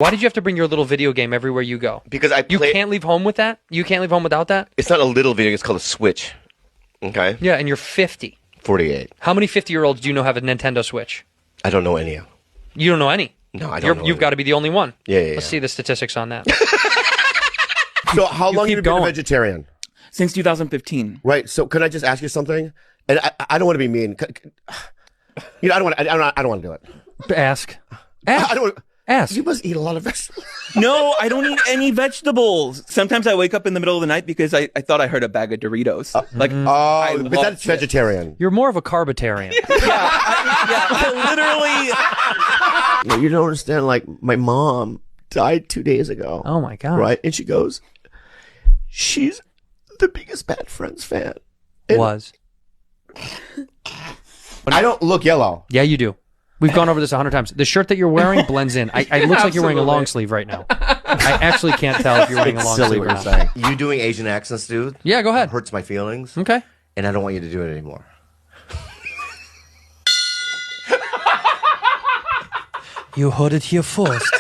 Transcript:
Why did you have to bring your little video game everywhere you go? Because you can't leave home with that? You can't leave home without that? It's not a little video game. It's called a Switch. Okay? Yeah, and you're 50. 48. How many 50-year-olds do you know have a Nintendo Switch? I don't know any. You don't know any? No, I don't know You've got to be the only one. Yeah. Let's see the statistics on that. So how long have you been a vegetarian? Since 2015. Right. So can I just ask you something? And I don't want to be mean. You know, I don't want to do it. Ask. I don't want to. Ask. You must eat a lot of vegetables. No, I don't eat any vegetables. Sometimes I wake up in the middle of the night because I thought I heard a bag of Doritos. But that's vegetarian. You're more of a carbitarian. I literally. No, you don't understand. Like, my mom died 2 days ago. Oh my God. Right? And she goes, she's the biggest Bad Friends fan. And I don't look yellow. Yeah, you do. We've gone over this 100 times. The shirt that you're wearing blends in. It looks like you're wearing a long sleeve right now. I actually can't tell if you're wearing a long sleeve or not. You doing Asian accents, dude? Yeah, go ahead. Hurts my feelings. Okay. And I don't want you to do it anymore. You heard it here first.